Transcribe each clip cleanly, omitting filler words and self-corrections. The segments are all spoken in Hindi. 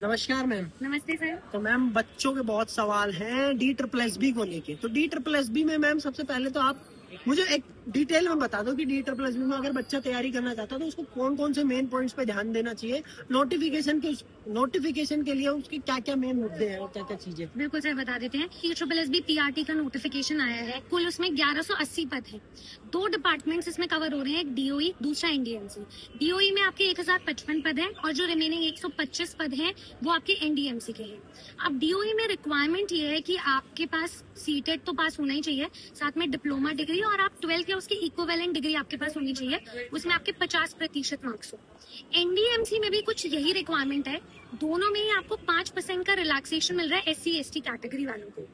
नमस्कार मैम। नमस्ते सर। तो मैम बच्चों के बहुत सवाल हैं डी ट्रिपल एस बी को लेके। तो डी ट्रिपल एस बी में मैम सबसे पहले तो आप मुझे एक डिटेल में बता दो कि डी ट्रिपल एस बी में अगर बच्चा तैयारी करना चाहता है तो उसको कौन कौन से मेन पॉइंट्स पे ध्यान देना चाहिए, नोटिफिकेशन के लिए उसके क्या क्या मेन मुद्दे हैं और क्या क्या चीजें। बिल्कुल सर, बता देते हैं। D triple S B PRT का नोटिफिकेशन आया है। कुल उसमें 1180 पद है। 2 डिपार्टमेंट्स इसमें कवर हो रहे हैं, एक डीओई, दूसरा एनडीएमसी। डीओई में आपके 1055 पद है और जो रिमेनिंग 125 पद हैं वो आपके एनडीएमसी के हैं। अब डीओई में रिक्वायरमेंट ये है कि आपके पास सीटेट तो पास होना ही चाहिए, साथ में डिप्लोमा डिग्री और आप 12th या उसकी इक्विवेलेंट डिग्री आपके पास होनी चाहिए, उसमें आपके 50% मार्क्स हो। एनडीएमसी में भी कुछ यही रिक्वायरमेंट है। दोनों में ही आपको 5% का रिलैक्सेशन मिल रहा है SC/ST कैटेगरी वालों को।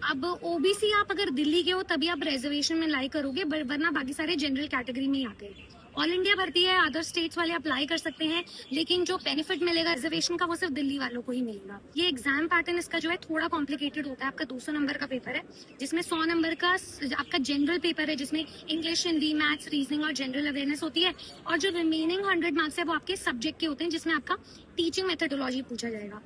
अब ओबीसी आप अगर दिल्ली के हो तभी आप रिजर्वेशन में लाई करोगे, वरना बाकी सारे जनरल कैटेगरी में ही आते हैं। ऑल इंडिया भर्ती है, अदर स्टेट्स वाले अप्लाई कर सकते हैं, लेकिन जो बेनिफिट मिलेगा रिजर्वेशन का वो सिर्फ दिल्ली वालों को ही मिलेगा। ये एग्जाम पैटर्न इसका जो है थोड़ा कॉम्प्लिकेटेड होता है। आपका 200 नंबर का पेपर है, जिसमें 100 नंबर का आपका जनरल पेपर है, जिसमें इंग्लिश, हिंदी, मैथ्स, रीजनिंग और जनरल अवेयरनेस होती है। और जो रिमेनिंग 100 मार्क्स है वो आपके सब्जेक्ट के होते हैं, जिसमें आपका टीचिंग मेथोडोलॉजी पूछा जाएगा।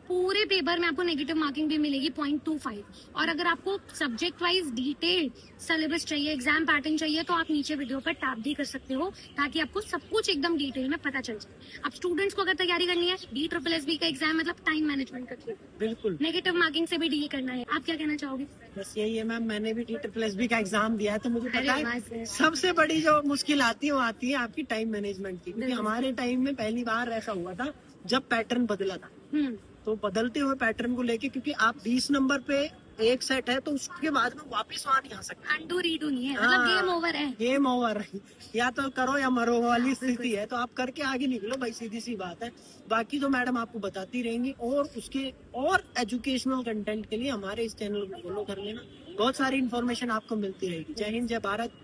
पूरे पेपर में आपको नेगेटिव मार्किंग भी मिलेगी 0.25। और अगर आपको सब्जेक्ट वाइज डिटेल्ड सिलेबस चाहिए, एग्जाम पैटर्न चाहिए, तो आप नीचे वीडियो पर टैप भी कर सकते हो, ताकि आपको सब कुछ एकदम डिटेल में पता चल जाए। अब स्टूडेंट्स को अगर तैयारी करनी है, डी ट्रिपल एस बी का एग्जाम मतलब टाइम मैनेजमेंट का खेल, बिल्कुल नेगेटिव मार्किंग से भी डील करना है। आप क्या कहना चाहोगे? बस यही है मैम, मैंने भी डी ट्रिपल एस बी का एग्जाम दिया है तो मुझे पता अरे वाह है सर। सबसे बड़ी जो मुश्किल आती है वो आती है आपकी टाइम मैनेजमेंट की। क्योंकि बिल्कुल। हमारे टाइम में पहली बार ऐसा हुआ था जब पैटर्न बदला था। तो बदलते हुए पैटर्न को लेके, क्योंकि आप 20 नंबर पे एक सेट है तो उसके बाद में वापस वहां नहीं आ सकते। अनडू रीडू नहीं है, मतलब गेम ओवर है। गेम ओवर, या तो करो या मरो वाली स्थिति है। तो आप करके आगे निकलो भाई, सीधी सी बात है। बाकी तो मैडम आपको बताती रहेंगी, और उसके और एजुकेशनल कंटेंट के लिए हमारे इस चैनल को फॉलो कर लेना। बहुत सारी इन्फॉर्मेशन आपको मिलती रहेगी। जय हिंद, जय भारत।